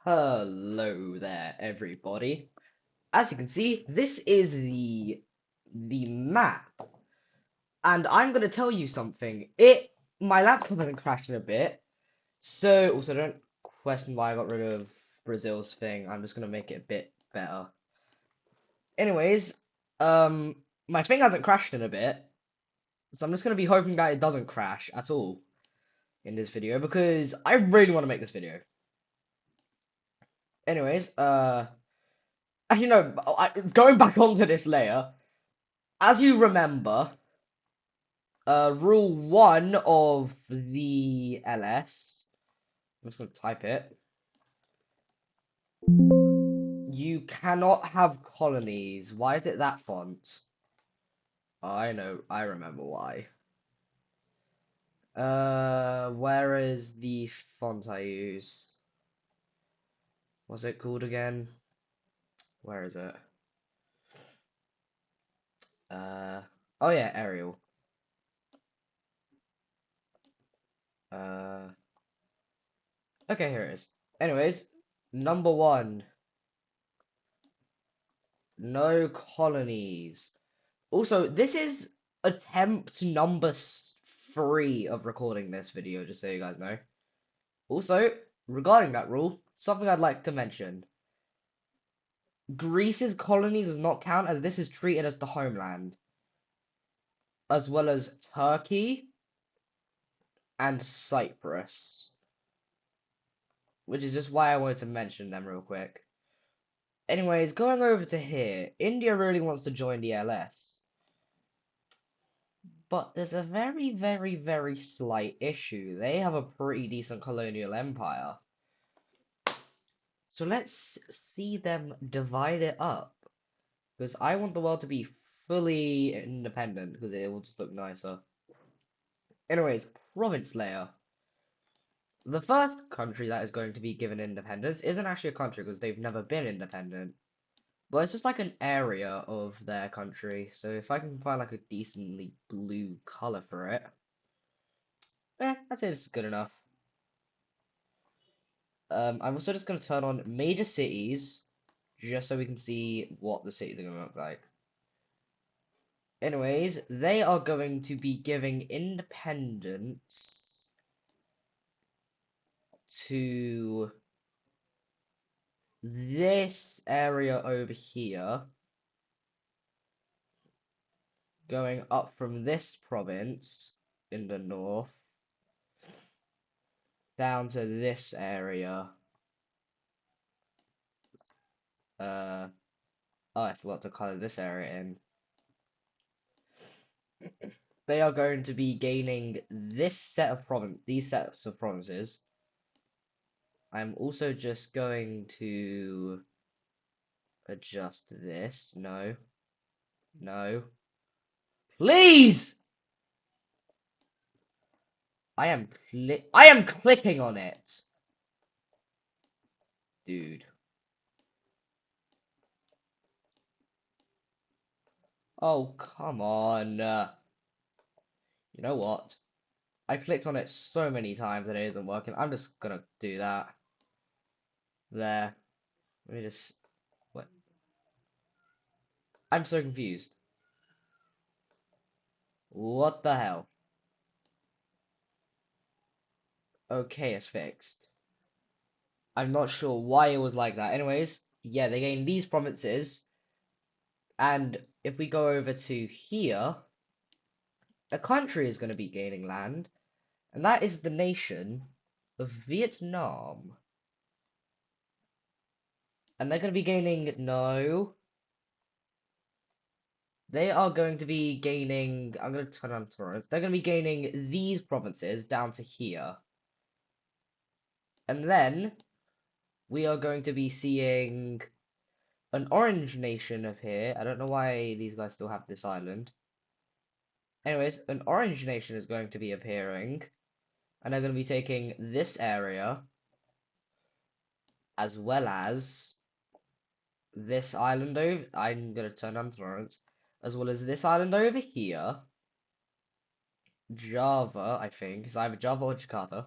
Hello there, everybody. As you can see, this is the map, and I'm gonna tell you something. My laptop hasn't crashed in a bit, so also don't question why I got rid of Brazil's thing. I'm just gonna make it a bit better. Anyways, um, my thing hasn't crashed in a bit, so I'm just gonna be hoping that it doesn't crash at all in this video because I really want to make this video. Anyways, going back onto this layer. As you remember, rule one of the LS, I'm just going to type it. You cannot have colonies. Why is it that font? Oh, I know, I remember why. Where is the font I use? What's it called again? Where is it? Uh, oh yeah, Arial. Uh, okay, here it is. Anyways, number one, no colonies. Also, this is attempt number 3 of recording this video, just so you guys know. Also, regarding that rule, something I'd like to mention. Greece's colony does not count as this is treated as the homeland, as well as Turkey and Cyprus, which is just why I wanted to mention them real quick. Anyways, going over to here, India really wants to join the LS. But there's a very, very, very slight issue. They have a pretty decent colonial empire. So let's see them divide it up. Because I want the world to be fully independent, because it will just look nicer. Anyways, province layer. The first country that is going to be given independence isn't actually a country, because they've never been independent. But it's just like an area of their country. So if I can find like a decently blue color for it, I'd say this is good enough. I'm also just going to turn on major cities, just so we can see what the cities are going to look like. Anyways, they are going to be giving independence to this area over here, going up from this province in the north, down to this area. Oh, I forgot to color this area in. They are going to be gaining these sets of provinces. I'm also just going to adjust this. No. No. Please! I am clicking on it. Dude. Oh, come on. You know what? I clicked on it so many times and it isn't working. I'm just gonna do that. There. Let me just... What? I'm so confused. What the hell? Okay, it's fixed. I'm not sure why it was like that. Anyways, yeah, they gained these provinces. And if we go over to here, a country is going to be gaining land. And that is the nation of Vietnam. And they're going to be gaining, no. They are going to be gaining, I'm going to turn on Torrance. They're going to be gaining these provinces down to here. And then we are going to be seeing an orange nation of here. I don't know why these guys still have this island. Anyways, an orange nation is going to be appearing. And they're going to be taking this area. As well as this island over. I'm going to turn on Torrance. As well as this island over here. Java, I think. It's either Java or Jakarta.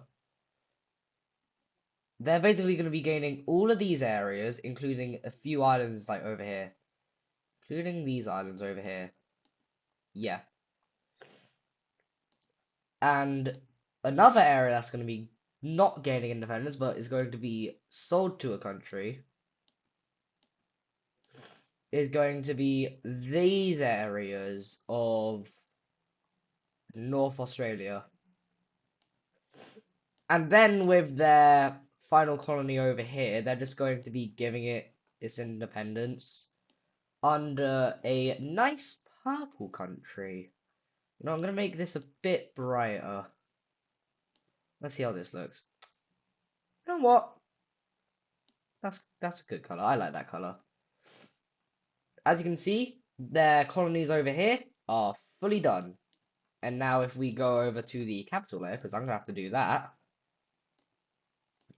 they're basically going to be gaining all of these areas, including a few islands like over here. Including these islands over here. Yeah. And another area that's going to be not gaining independence, but is going to be sold to a country, is going to be these areas of North Australia. And then with their final colony over here, they're just going to be giving it its independence under a nice purple country. You know, I'm going to make this a bit brighter. Let's see how this looks. You know what? That's a good color. I like that color. As you can see, their colonies over here are fully done. And now if we go over to the capital layer, because I'm going to have to do that,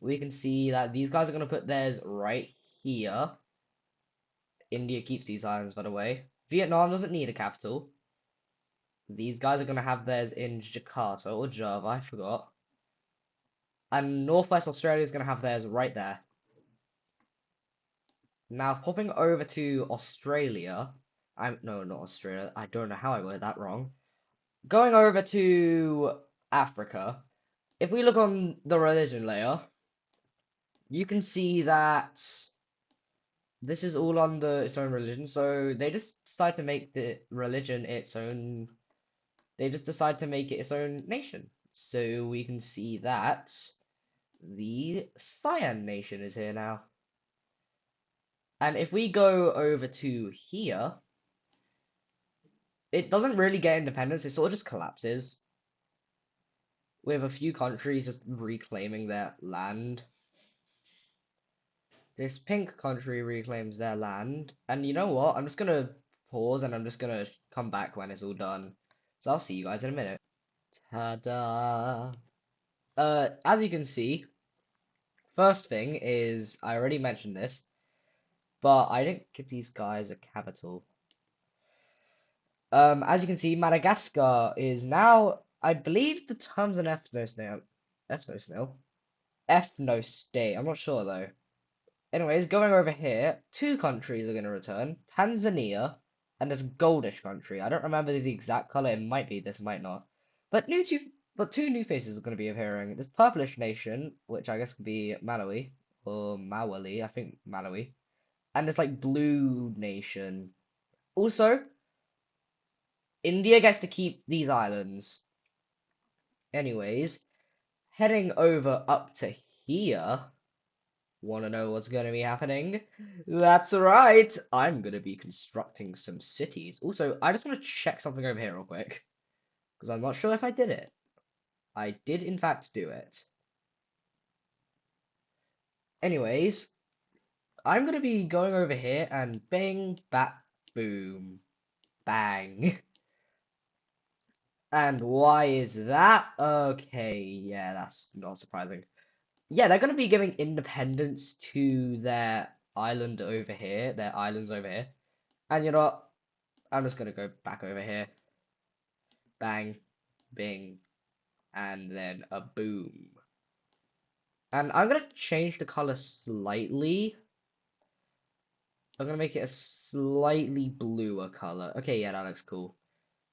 we can see that these guys are going to put theirs right here. India keeps these islands, by the way. Vietnam doesn't need a capital. These guys are going to have theirs in Jakarta or Java, I forgot. And Northwest Australia is going to have theirs right there. Now, popping over to Australia. No, not Australia. I don't know how I worded that wrong. Going over to Africa. If we look on the religion layer, you can see that this is all under its own religion. So they just decide to make the religion its own. They just decide to make it its own nation. So we can see that the Cyan nation is here now. And if we go over to here, it doesn't really get independence. It sort of just collapses, with a few countries just reclaiming their land. This pink country reclaims their land. And you know what? I'm just going to pause and I'm just going to come back when it's all done. So I'll see you guys in a minute. Ta-da! As you can see, first thing is, I already mentioned this, but I didn't give these guys a capital. As you can see, Madagascar is now, I believe the term's an ethnostate. Ethnostate. I'm not sure though. Anyways, going over here, two countries are going to return. Tanzania and this goldish country. I don't remember the exact color. It might be this, might not. But two new faces are going to be appearing. This purplish nation, which I guess could be Malawi or Mawali. I think Malawi. And this like blue nation. Also, India gets to keep these islands. Anyways, heading over up to here. Want to know what's going to be happening? That's right. I'm going to be constructing some cities. Also, I just want to check something over here real quick, because I'm not sure if I did it. I did, in fact, do it. Anyways, I'm going to be going over here and bing, bat, boom, bang. And why is that? Okay, yeah, that's not surprising. Yeah, they're going to be giving independence to their island over here, their islands over here. And you know what? I'm just going to go back over here. Bang, bing, and then a boom. And I'm going to change the color slightly. I'm going to make it a slightly bluer color. Okay, yeah, that looks cool.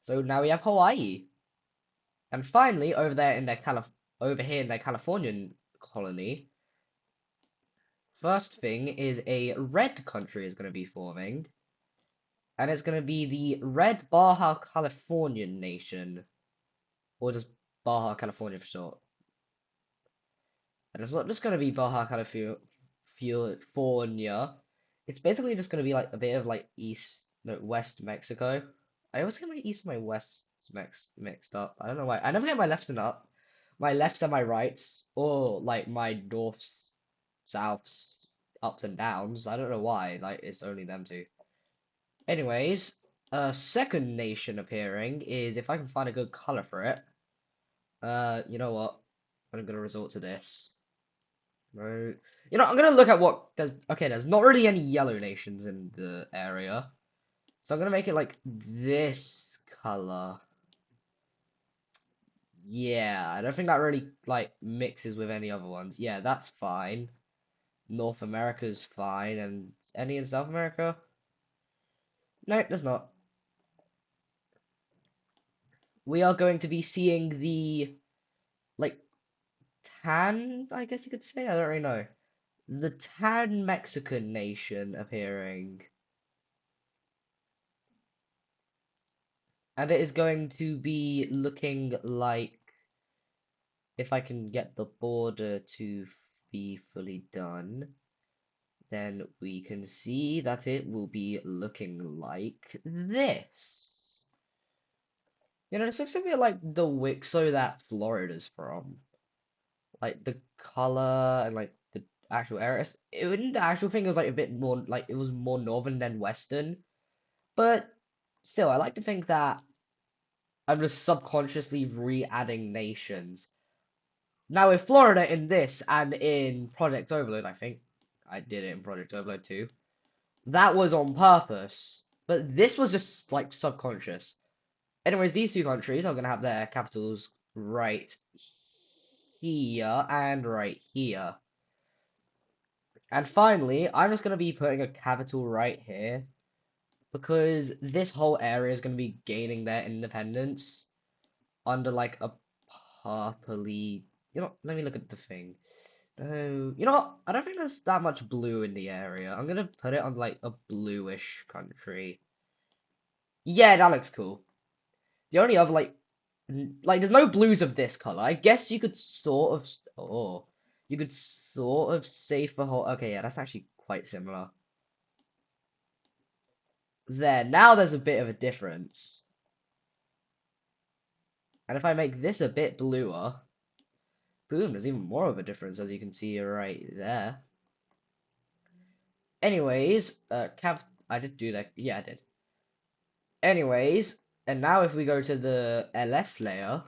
So now we have Hawaii. And finally, over there in their over here in their Californian colony, first thing is a red country is going to be forming. And it's going to be the Red Baja Californian Nation. Or just Baja California for short. And it's not just going to be Baja California. It's basically just going to be like a bit of like West Mexico. I always get my east and my west mixed up. I don't know why. I never get my lefts and up. My lefts and my rights, or like my norths, souths, ups and downs. I don't know why. Like it's only them two. Anyways, second nation appearing is, if I can find a good color for it. You know what? I'm gonna resort to this. No. You know, I'm gonna look at what there's not really any yellow nations in the area. So I'm gonna make it like this color. Yeah, I don't think that really like mixes with any other ones. Yeah, that's fine. North America's fine, and any in South America? No, there's not. We are going to be seeing the like tan, I guess you could say. I don't really know. The tan Mexican nation appearing. And it is going to be looking like, if I can get the border to be fully done, then we can see that it will be looking like this. You know, this looks a bit like the Wixo that Florida's from. Like the color and like the actual area. The actual thing was like a bit more like it was more northern than western. But still, I like to think that I'm just subconsciously re-adding nations. Now with Florida in this and in Project Overload, I think I did it in Project Overload too. That was on purpose, but this was just like subconscious. Anyways, these two countries are gonna have their capitals right here and right here. And finally, I'm just gonna be putting a capital right here because this whole area is gonna be gaining their independence under like a purpley. You know, let me look at the thing. No, you know what? I don't think there's that much blue in the area. I'm gonna put it on like a bluish country. Yeah, that looks cool. The only other like there's no blues of this color. I guess you could sort of you could sort of say for whole. Okay, yeah, that's actually quite similar. There, now there's a bit of a difference. And if I make this a bit bluer, boom, there's even more of a difference as you can see right there. Anyways, I did do that. Yeah, I did. Anyways, and now if we go to the LS layer,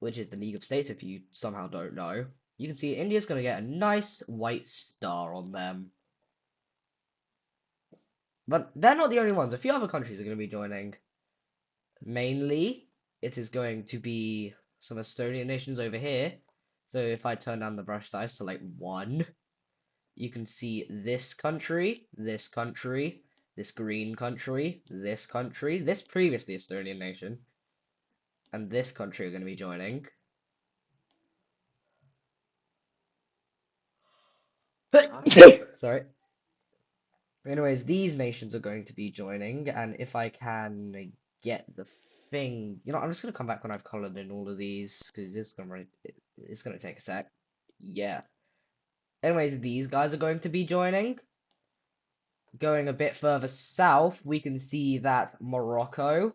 which is the League of States, if you somehow don't know, you can see India's going to get a nice white star on them. But they're not the only ones. A few other countries are going to be joining. Mainly, it is going to be some Estonian nations over here. So if I turn down the brush size to like 1, you can see this country, this country, this green country, this previously Estonian nation, and this country are going to be joining. Sorry. Anyways, these nations are going to be joining, and if I can get the thing, you know, I'm just gonna come back when I've colored in all of these because it's gonna take a sec. Yeah. Anyways, these guys are going to be joining. Going a bit further south, we can see that Morocco,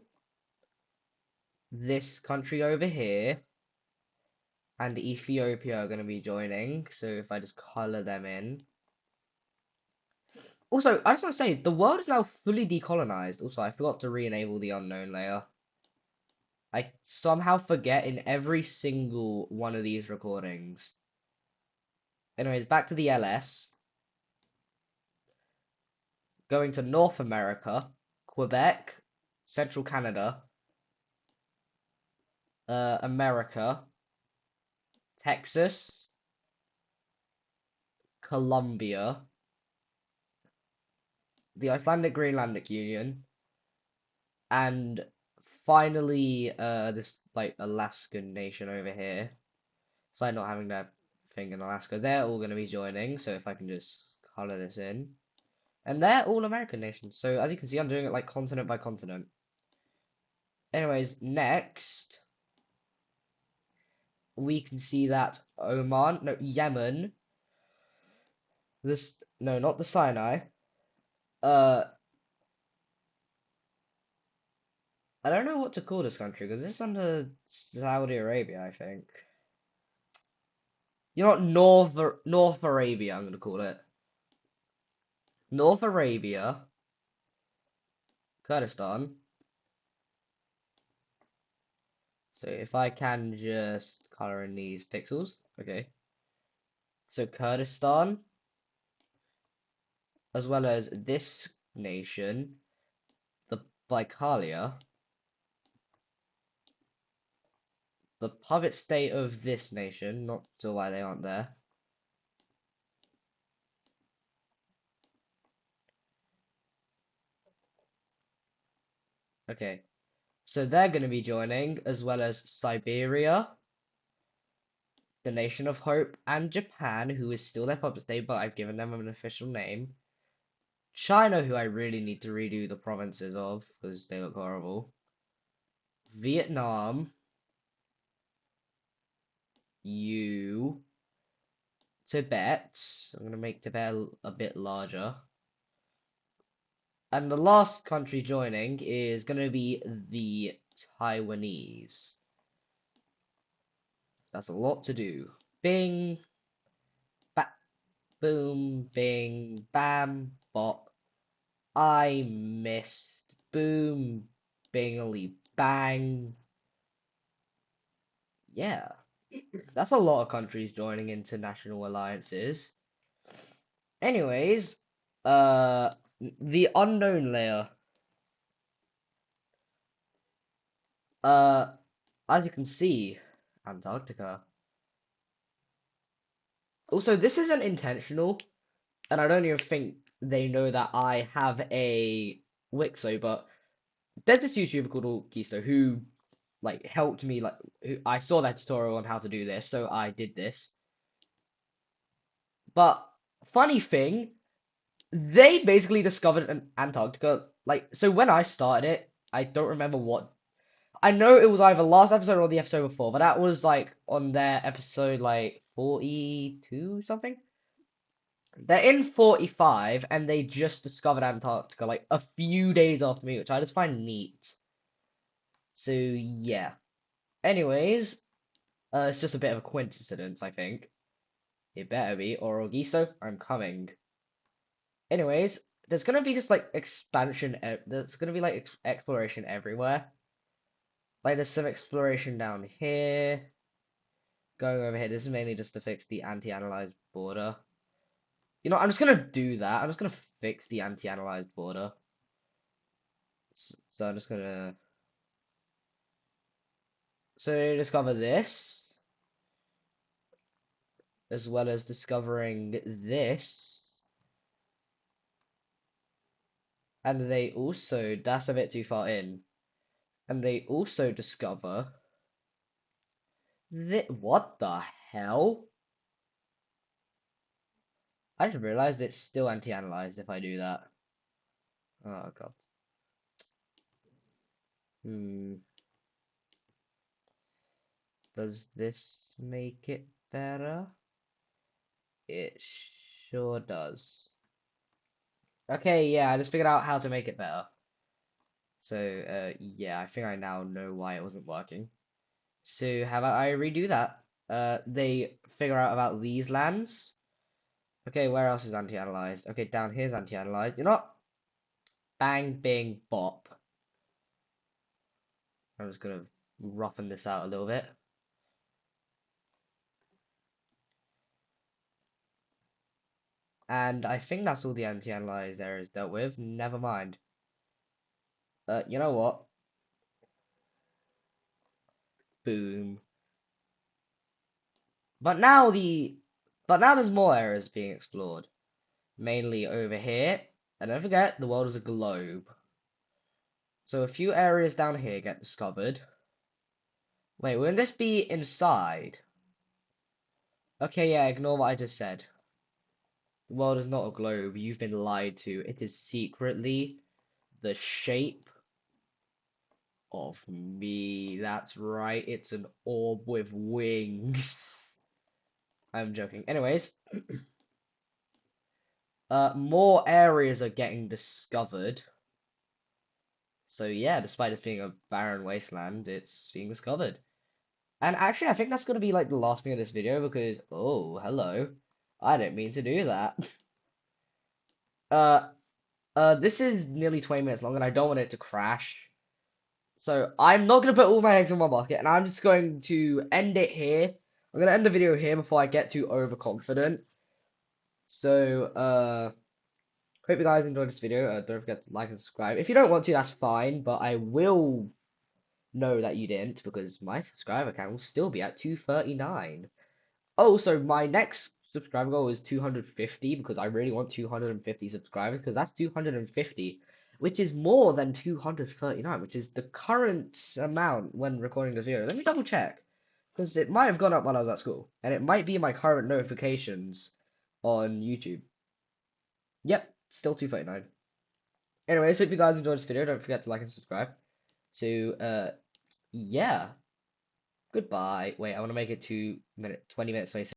this country over here, and Ethiopia are going to be joining. So if I just color them in. Also, I just want to say, the world is now fully decolonized. Also, I forgot to re-enable the unknown layer. I somehow forget in every single one of these recordings. Anyways, back to the LS. Going to North America, Quebec, Central Canada, America, Texas, Colombia, the Icelandic Greenlandic Union, and finally this like Alaskan nation over here. So not having that thing in Alaska, they're all going to be joining. So if I can just color this in, and they're all American nations. So as you can see, I'm doing it like continent by continent. Anyways, next we can see that Oman, no, Yemen, this, no, not the Sinai. Uh, I don't know what to call this country because it's under Saudi Arabia, I think. You know what, North Arabia, I'm gonna call it. North Arabia, Kurdistan. So if I can just color in these pixels, okay. So Kurdistan, as well as this nation, the Baikalia, the puppet state of this nation, not sure why they aren't there. Okay, so they're going to be joining, as well as Siberia, the Nation of Hope, and Japan, who is still their puppet state, but I've given them an official name. China, who I really need to redo the provinces of, because they look horrible. Vietnam, you, Tibet. I'm going to make Tibet a bit larger. And the last country joining is going to be the Taiwanese. That's a lot to do. Bing, ba boom, bing, bam, bop. I missed. Boom, bingly, bang. Yeah, that's a lot of countries joining international alliances. Anyways, the unknown layer. Uh, as you can see, Antarctica. Also, this isn't intentional, and I don't even think they know that I have a Wixo, but there's this YouTuber called Augisto who like helped me I saw that tutorial on how to do this, so I did this. But funny thing, they basically discovered an Antarctica. Like, so when I started it, I don't remember what. I know it was either last episode or the episode before, but that was like on their episode like 42 something. They're in 45 and they just discovered Antarctica like a few days after me, which I just find neat. So yeah. Anyways, it's just a bit of a coincidence, I think. It better be, or Augisto, I'm coming. Anyways, there's gonna be just like expansion. There's gonna be like exploration everywhere. Like there's some exploration down here. Going over here. This is mainly just to fix the anti-analyzed border. You know, I'm just gonna do that. I'm just gonna fix the anti-analyzed border. So I'm just gonna. So discover this, as well as discovering this. And they also, that's a bit too far in. And they also discover that, what the hell? I just realized it's still anti-analyzed if I do that. Oh god. Hmm. Does this make it better? It sure does. Okay, yeah, I just figured out how to make it better. So, yeah, I think I now know why it wasn't working. So, how about I redo that? They figure out about these lands. Okay, where else is anti-analyzed? Okay, down here's anti-analyzed. You know what? Bang, bing, bop. I'm just gonna roughen this out a little bit. And I think that's all the anti-analyzed areas dealt with. Never mind. You know what? Boom. But now there's more areas being explored. Mainly over here. And don't forget, the world is a globe. So a few areas down here get discovered. Wait, wouldn't this be inside? Okay, yeah, ignore what I just said. The world is not a globe. You've been lied to. It is secretly the shape of me. That's right. It's an orb with wings. I'm joking. Anyways, more areas are getting discovered. So yeah, despite this being a barren wasteland, it's being discovered. And actually, I think that's gonna be like the last thing of this video because, oh, hello. I didn't mean to do that. Uh, this is nearly 20 minutes long and I don't want it to crash. So I'm not going to put all my eggs in one basket and I'm just going to end it here. I'm going to end the video here before I get too overconfident. So, hope you guys enjoyed this video. Don't forget to like and subscribe. If you don't want to, that's fine, but I will know that you didn't because my subscriber count will still be at 239. Oh, so my next subscriber goal is 250 because I really want 250 subscribers because that's 250, which is more than 239, which is the current amount when recording this video. Let me double check because it might have gone up while I was at school and it might be my current notifications on YouTube. Yep, still 239. Anyways, hope you guys enjoyed this video. Don't forget to like and subscribe. So, yeah. Goodbye. Wait, I want to make it 2 minutes, 20 minutes, 26.